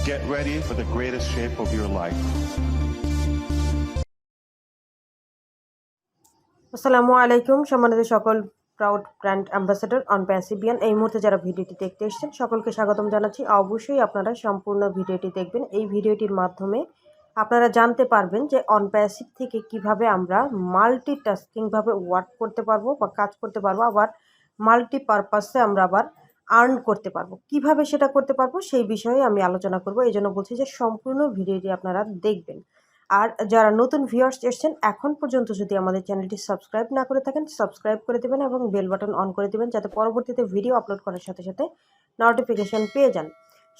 Get ready for the greatest shape of your life. আসসালামু আলাইকুম সম্মানিত সকল প্রাউড ব্র্যান্ড অ্যাম্বাসেডর অনপ্যাসিভিয়ান। এই মুহূর্তে যারা ভিডিওটি দেখতে এসেছেন সকলকে স্বাগতম জানাচ্ছি। অবশ্যই আপনারা সম্পূর্ণ ভিডিওটি দেখবেন। এই ভিডিওটির মাধ্যমে আপনারা জানতে পারবেন যে অনপ্যাসিভ থেকে কিভাবে আমরা মাল্টিটাস্কিংভাবে ওয়ার্ক করতে পারবো বা কাজ করতে পারবো, আবার মাল্টিপারপাসে আমরা আবার আর্ন করতে পারবো। কিভাবে সেটা করতে পারবো সেই বিষয়ে আমি আলোচনা করব। এই জন্য বলছি যে সম্পূর্ণ ভিডিওটি আপনারা দেখবেন। আর যারা নতুন ভিউয়ার্স এসেছেন এখন পর্যন্ত যদি আমাদের চ্যানেলটি সাবস্ক্রাইব না করে থাকেন সাবস্ক্রাইব করে দেবেন এবং বেল বাটন অন করে দেবেন, যাতে পরবর্তীতে ভিডিও আপলোড করার সাথে সাথে নোটিফিকেশন পেয়ে যান।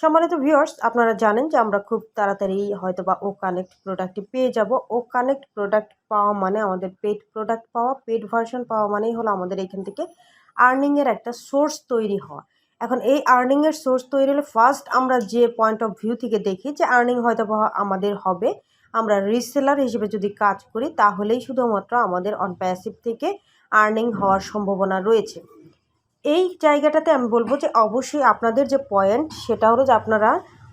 সম্মানিত ভিউয়ার্স, আপনারা জানেন যে আমরা খুব তাড়াতাড়ি হয়তো বা ও কানেক্ট প্রোডাক্টটি পেয়ে যাব। ও কানেক্ট প্রোডাক্ট পাওয়া মানে আমাদের পেড প্রোডাক্ট পাওয়া, পেড ভার্সন পাওয়া মানেই হলো আমাদের এখান থেকে আর্নিংয়ের একটা সোর্স তৈরি হওয়া। এখন এই আর্নিংয়ের সোর্স তৈরি হলে ফার্স্ট আমরা যে পয়েন্ট অফ ভিউ থেকে দেখি যে আর্নিং হয়তো আমাদের হবে আমরা রিসেলার হিসেবে যদি কাজ করি, তাহলেই শুধুমাত্র আমাদের অনপ্যাসিভ থেকে আর্নিং হওয়ার সম্ভাবনা রয়েছে। এই জায়গাটাতে আমি বলবো যে অবশ্যই আপনাদের যে পয়েন্ট সেটা হলো যে আপনারা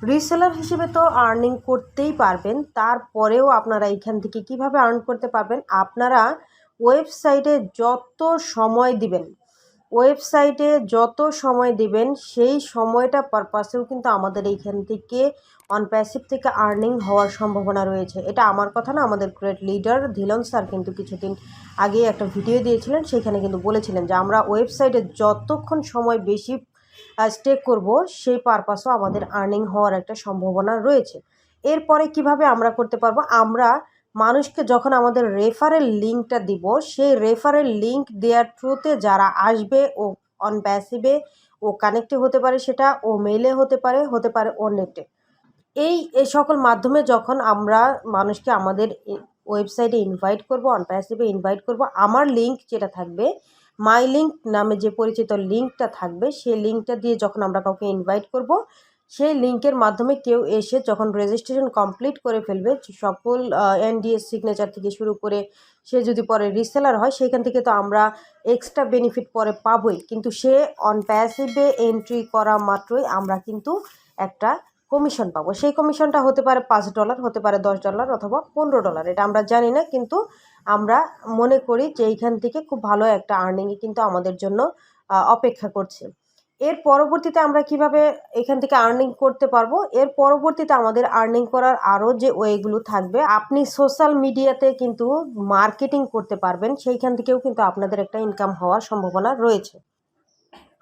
রিসেলার হিসেবে তো আর্নিং করতেই পারবেন, তারপরেও আপনারা এইখান থেকে কিভাবে আর্ন করতে পারবেন, আপনারা ওয়েবসাইটে যত সময় দিবেন সেই সময়টা পারপাসেও কিন্তু আমাদের এইখান থেকে অনপ্যাসিভ থেকে আর্নিং হওয়ার সম্ভাবনা রয়েছে। এটা আমার কথা না, আমাদের গ্রেট লিডার ধিলন স্যার কিন্তু কিছুদিন আগে একটা ভিডিও দিয়েছিলেন, সেখানে কিন্তু বলেছিলেন যে আমরা ওয়েবসাইটে যতক্ষণ সময় বেশি স্টে করব সেই পারপাসও আমাদের আর্নিং হওয়ার একটা সম্ভাবনা রয়েছে। এরপরে কিভাবে আমরা করতে পারবো, আমরা মানুষকে যখন আমাদের রেফারেল লিঙ্কটা দিব, সেই রেফারেল লিঙ্ক দেওয়ার থ্রুতে যারা আসবে ও অনপ্যাসিভে ও কানেক্টে হতে পারে, সেটা ও মেইলে হতে পারে ও নেটে, এই সকল মাধ্যমে যখন আমরা মানুষকে আমাদের ওয়েবসাইটে ইনভাইট করব, অনপ্যাসিভে ইনভাইট করব, আমার লিঙ্ক যেটা থাকবে মাই লিঙ্ক নামে যে পরিচিত লিঙ্কটা থাকবে, সেই লিঙ্কটা দিয়ে যখন আমরা কাউকে ইনভাইট করব, সেই লিঙ্কের মাধ্যমে কেউ এসে যখন রেজিস্ট্রেশন কমপ্লিট করে ফেলবে, সকল এনডিএস সিগনেচার থেকে শুরু করে সে যদি পরে রিসেলার হয়, সেখান থেকে তো আমরা এক্সট্রা বেনিফিট পরে পাবোই, কিন্তু সে অনপ্যাসিভে এন্ট্রি করা মাত্রই আমরা কিন্তু একটা কমিশন পাবো। সেই কমিশনটা হতে পারে $5, হতে পারে $10 অথবা $15, এটা আমরা জানি না, কিন্তু আমরা মনে করি যে এইখান থেকে খুব ভালো একটা আর্নিংই কিন্তু আমাদের জন্য অপেক্ষা করছে। এর পরবর্তীতে আমরা কিভাবে এখান থেকে আর্নিং করতে পারবো, এর পরবর্তীতে আমাদের আর্নিং করার আরও যে ওয়েগুলো থাকবে, আপনি সোশ্যাল মিডিয়াতে কিন্তু মার্কেটিং করতে পারবেন, সেইখান থেকেও কিন্তু আপনাদের একটা ইনকাম হওয়ার সম্ভাবনা রয়েছে।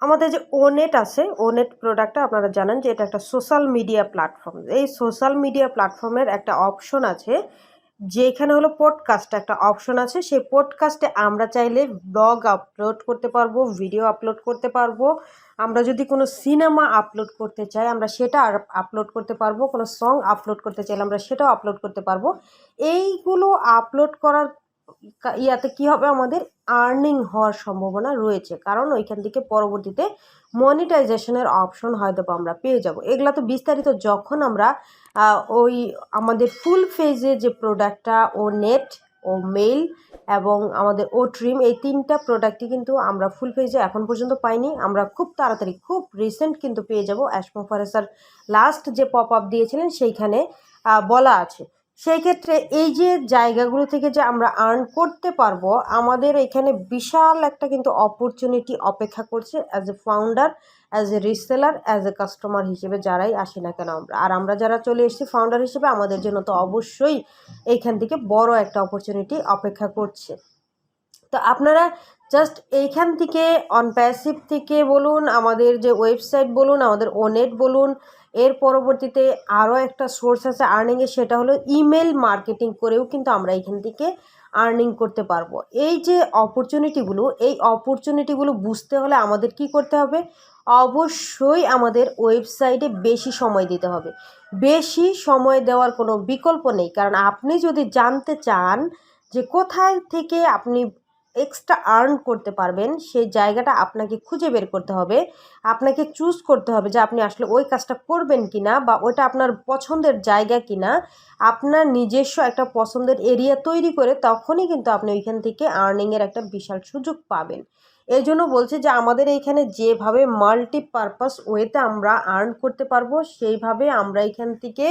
আমাদের যে ওনেট আছে, ওনেট প্রোডাক্টটা আপনারা জানেন যে এটা একটা সোশ্যাল মিডিয়া প্ল্যাটফর্ম। এই সোশ্যাল মিডিয়া প্ল্যাটফর্মের একটা অপশন আছে যেখানে হলো পডকাস্ট একটা অপশন আছে। সেই পডকাস্টে আমরা চাইলে ব্লগ আপলোড করতে পারবো, ভিডিও আপলোড করতে পারবো, আমরা যদি কোনো সিনেমা আপলোড করতে চাই আমরা সেটা আপলোড করতে পারবো, কোনো সং আপলোড করতে চাইলে আমরা সেটাও আপলোড করতে পারবো। এইগুলো আপলোড করার ইয়াতে কি হবে, আমাদের আর্নিং হওয়ার সম্ভাবনা রয়েছে, কারণ ওইখান থেকে পরবর্তীতে মনিটাইজেশনের অপশন হয়তো আমরা পেয়ে যাব। এগুলা তো বিস্তারিত যখন আমরা ওই আমাদের ফুল ফেজে যে প্রোডাক্টটা ও নেট ও মেইল এবং আমাদের ও ট্রিম, এই 3টা প্রোডাক্টই কিন্তু আমরা ফুল ফেজে এখন পর্যন্ত পাইনি, আমরা খুব তাড়াতাড়ি খুব রিসেন্ট কিন্তু পেয়ে যাব। অ্যাশমোফারেসার লাস্ট যে পপ আপ দিয়েছিলেন সেইখানে বলা আছে। সেই ক্ষেত্রে এই যে জায়গাগুলো থেকে যে আমরা আর্ন করতে পারবো, আমাদের এখানে বিশাল একটা কিন্তু অপরচুনিটি অপেক্ষা করছে as a founder, as a reseller, as a customer হিসেবে যারাই আসি না কেন আমরা যারা চলে এসেছি ফাউন্ডার হিসেবে, আমাদের জন্য তো অবশ্যই এইখান থেকে বড় একটা অপরচুনিটি অপেক্ষা করছে। তো আপনারা জাস্ট এইখান থেকে অনপ্যাসিভ থেকে বলুন, আমাদের যে ওয়েবসাইট বলুন, আমাদের ওনেট বলুন, এর পরবর্তীতে আরও একটা সোর্স আছে আর্নিংয়ের, সেটা হলো ইমেল মার্কেটিং করেও কিন্তু আমরা এইখান থেকে আর্নিং করতে পারবো। এই যে অপরচুনিটিগুলো বুঝতে হলে আমাদের কি করতে হবে, অবশ্যই আমাদের ওয়েবসাইটে বেশি সময় দিতে হবে। বেশি সময় দেওয়ার কোনো বিকল্প নেই, কারণ আপনি যদি জানতে চান যে কোথায় থেকে আপনি এক্সট্রা আর্ন করতে পারবেন, সেই জায়গাটা আপনাকে খুঁজে বের করতে হবে, আপনাকে চুজ করতে হবে যে আপনি আসলে ওই কাজটা করবেন কিনা, বা ওইটা আপনার পছন্দের জায়গা কিনা। আপনার নিজস্ব একটা পছন্দের এরিয়া তৈরি করে তখনই কিন্তু আপনি ওইখান থেকে আর্নিংয়ের একটা বিশাল সুযোগ পাবেন। এই জন্য বলছি যে আমাদের এইখানে যেভাবে মাল্টিপারপাস ওয়েতে আমরা আর্ন করতে পারবো, সেইভাবে আমরা এখান থেকে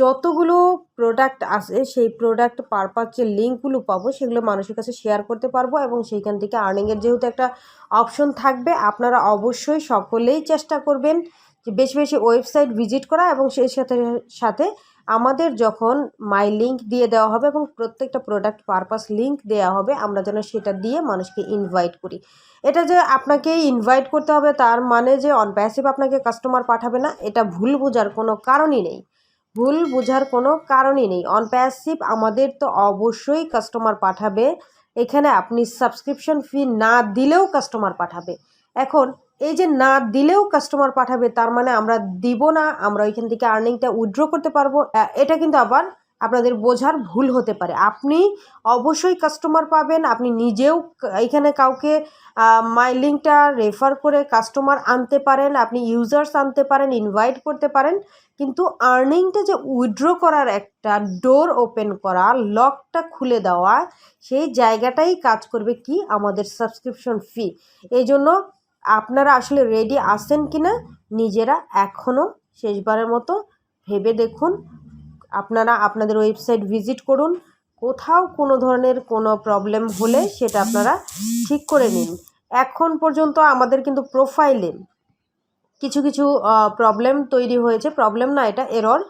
যতগুলো প্রোডাক্ট আছে সেই প্রোডাক্ট পারপাস যে লিঙ্কগুলো পাবো সেগুলো মানুষের কাছে শেয়ার করতে পারবো, এবং সেইখান থেকে আর্নিংয়ের যেহেতু একটা অপশন থাকবে, আপনারা অবশ্যই সকলেই চেষ্টা করবেন যে বেশি বেশি ওয়েবসাইট ভিজিট করা, এবং সেই সাথে সাথে আমাদের যখন মাই লিঙ্ক দিয়ে দেওয়া হবে এবং প্রত্যেকটা প্রোডাক্ট পারপাস লিঙ্ক দেওয়া হবে, আমরা যেন সেটা দিয়ে মানুষকে ইনভাইট করি। এটা যে আপনাকে ইনভাইট করতে হবে তার মানে যে অনপ্যাসিভ আপনাকে কাস্টমার পাঠাবে না, এটা ভুল বোঝার কোনো কারণই নেই। ভুল বোঝার কোনো কারণই নেই। অনপ্যাসিভ আমাদের তো অবশ্যই কাস্টমার পাঠাবে। এখানে আপনি সাবস্ক্রিপশন ফি না দিলেও কাস্টমার পাঠাবে। এখন এই যে না দিলেও কাস্টমার পাঠাবে তার মানে আমরা দিব না, আমরা ওইখান থেকে আর্নিংটা উইথড্র করতে পারবো, এটা কিন্তু আবার আপনাদের বোঝার ভুল হতে পারে। আপনি অবশ্যই কাস্টমার পাবেন, আপনি নিজেও এখানে কাউকে মাই লিঙ্কটা রেফার করে কাস্টমার আনতে পারেন, আপনি ইউজার্স আনতে পারেন, ইনভাইট করতে পারেন, কিন্তু আর্নিংটা যে উইথড্র করার একটা ডোর ওপেন করা, লকটা খুলে দেওয়া, সেই জায়গাটাই কাজ করবে কি আমাদের সাবস্ক্রিপশন ফি। এই জন্য আপনারা আসলে রেডি আছেন কি না নিজেরা এখনও শেষবারের মতো ভেবে দেখুন। আপনারা আপনাদের ওয়েবসাইট ভিজিট করুন, কোথাও কোনো ধরনের কোনো প্রবলেম হলে সেটা আপনারা ঠিক করে নিন। এখন পর্যন্ত আমাদের কিন্তু প্রোফাইলে কিছু কিছু প্রবলেম তৈরি হয়েছে, প্রবলেম না, এটা এরর,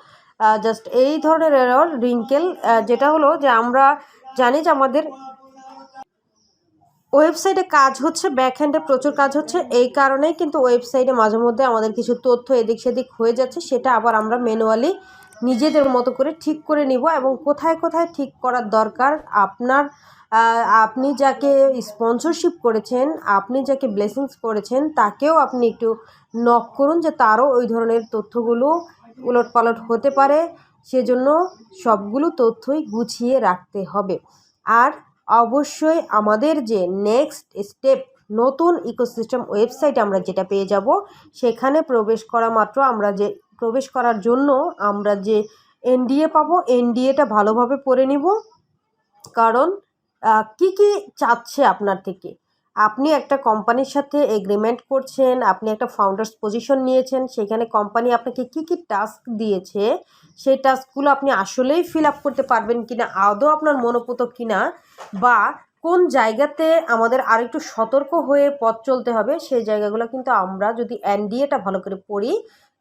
জাস্ট এই ধরনের এরর রিঙ্কেল, যেটা হলো যে আমরা জানি যে আমাদের ওয়েবসাইটে কাজ হচ্ছে, ব্যাকহ্যান্ডে প্রচুর কাজ হচ্ছে, এই কারণেই কিন্তু ওয়েবসাইটে মাঝে মধ্যে আমাদের কিছু তথ্য এদিক সেদিক হয়ে যাচ্ছে, সেটা আবার আমরা ম্যানুয়ালি নিজেদের মতো করে ঠিক করে নিব। এবং কোথায় কোথায় ঠিক করার দরকার, আপনি যাকে স্পন্সরশিপ করেছেন, আপনি যাকে ব্লেসিংস করেছেন, তাকেও আপনি একটু নক করুন যে তারও ওই ধরনের তথ্যগুলো উলটপালট হতে পারে, সেজন্য সবগুলো তথ্যই গুছিয়ে রাখতে হবে। আর অবশ্যই আমাদের যে নেক্সট স্টেপ, নতুন ইকোসিস্টেম ওয়েবসাইট আমরা যেটা পেয়ে যাব, সেখানে প্রবেশ করা মাত্র প্রবেশ করার জন্য আমরা যে এনডিএ পাবো, এনডিএটা ভালোভাবে পড়ে নিব। কারণ কি কি চাচ্ছে আপনার থেকে, আপনি একটা কোম্পানির সাথে এগ্রিমেন্ট করছেন, আপনি একটা ফাউন্ডার্স পজিশন নিয়েছেন, সেখানে কোম্পানি আপনাকে কি কি টাস্ক দিয়েছে, সেই টাস্কগুলো আপনি আসলেই ফিল আপ করতে পারবেন কিনা, আদৌ আপনার মনোপুত কিনা, বা কোন জায়গাতে আমাদের আরেকটু সতর্ক হয়ে পথ চলতে হবে, সেই জায়গাগুলো কিন্তু আমরা যদি এনডিএটা ভালো করে পড়ি,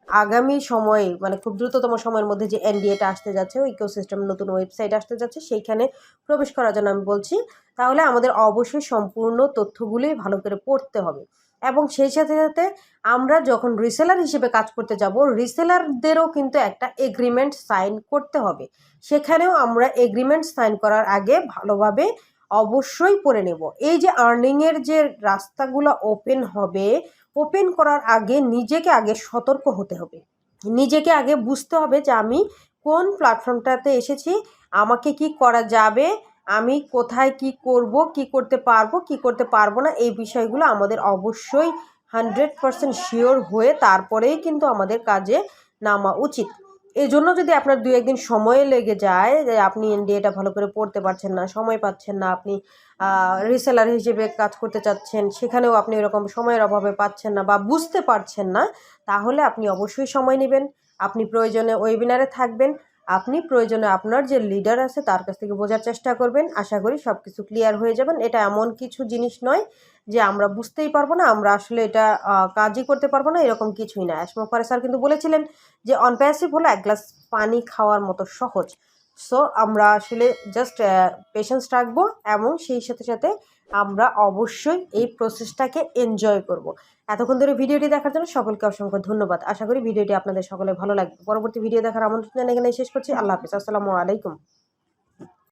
আগামী সময়ে মানে খুব দ্রুততম সময়ের মধ্যে যে এনডিএটা আসতে যাচ্ছে, ইকোসিস্টেম নতুন ওয়েবসাইট আসতে যাচ্ছে, সেইখানে প্রবেশ করার জন্য আমি বলছি, তাহলে আমাদের অবশ্যই সম্পূর্ণ তথ্যগুলোই ভালো করে পড়তে হবে। এবং সেই সাথে সাথে আমরা যখন রিসেলার হিসেবে কাজ করতে যাব, রিসেলারদেরও কিন্তু একটা এগ্রিমেন্ট সাইন করতে হবে। সেখানেও আমরা এগ্রিমেন্ট সাইন করার আগে ভালোভাবে অবশ্যই পড়ে নেব। এই যে আর্নিংয়ের যে রাস্তাগুলো ওপেন হবে, ওপেন করার আগে নিজেকে আগে সতর্ক হতে হবে, নিজেকে আগে বুঝতে হবে যে আমি কোন প্ল্যাটফর্মটাতে এসেছি, আমাকে কি করা যাবে, আমি কোথায় কি করব, কি করতে পারবো, কি করতে পারবো না, এই বিষয়গুলো আমাদের অবশ্যই 100% শিওর হয়ে তারপরেই কিন্তু আমাদের কাজে নামা উচিত। এই জন্য যদি আপনার 2-1 দিন সময় লেগে যায়, যে আপনি এনডিএটা ভালো করে পড়তে পারছেন না, সময় পাচ্ছেন না, আপনি রিসেলার হিসেবে কাজ করতে চাচ্ছেন, সেখানেও আপনি এরকম সময়ের অভাবে পাচ্ছেন না বা বুঝতে পারছেন না, তাহলে আপনি অবশ্যই সময় নেবেন। আপনি প্রয়োজনে ওয়েবিনারে থাকবেন, আপনি প্রয়োজনে আপনার যে লিডার আছে তার কাছ থেকে বোঝার চেষ্টা করবেন। আশা করি সব কিছু ক্লিয়ার হয়ে যাবেন। এটা এমন কিছু জিনিস নয় যে আমরা বুঝতেই পারবো না, আমরা আসলে এটা কাজই করতে পারবো না, এরকম কিছুই না। অ্যাশমোফারে স্যার কিন্তু বলেছিলেন যে অনপ্যাসিভ হলো এক গ্লাস পানি খাওয়ার মতো সহজ। সো আমরা আসলে জাস্ট পেশেন্স রাখবো, এবং সেই সাথে সাথে আমরা অবশ্যই এই প্রসেসটাকে এনজয় করব। এতক্ষণ ধরে ভিডিওটি দেখার জন্য সকলকে অসংখ্য ধন্যবাদ। আশা করি ভিডিওটি আপনাদের সকলে ভালো লাগবে। পরবর্তী ভিডিও দেখার আমন্ত্রণ জানিয়ে এখানে শেষ করছি। আল্লাহ হাফিজ, আসসালামু আলাইকুম।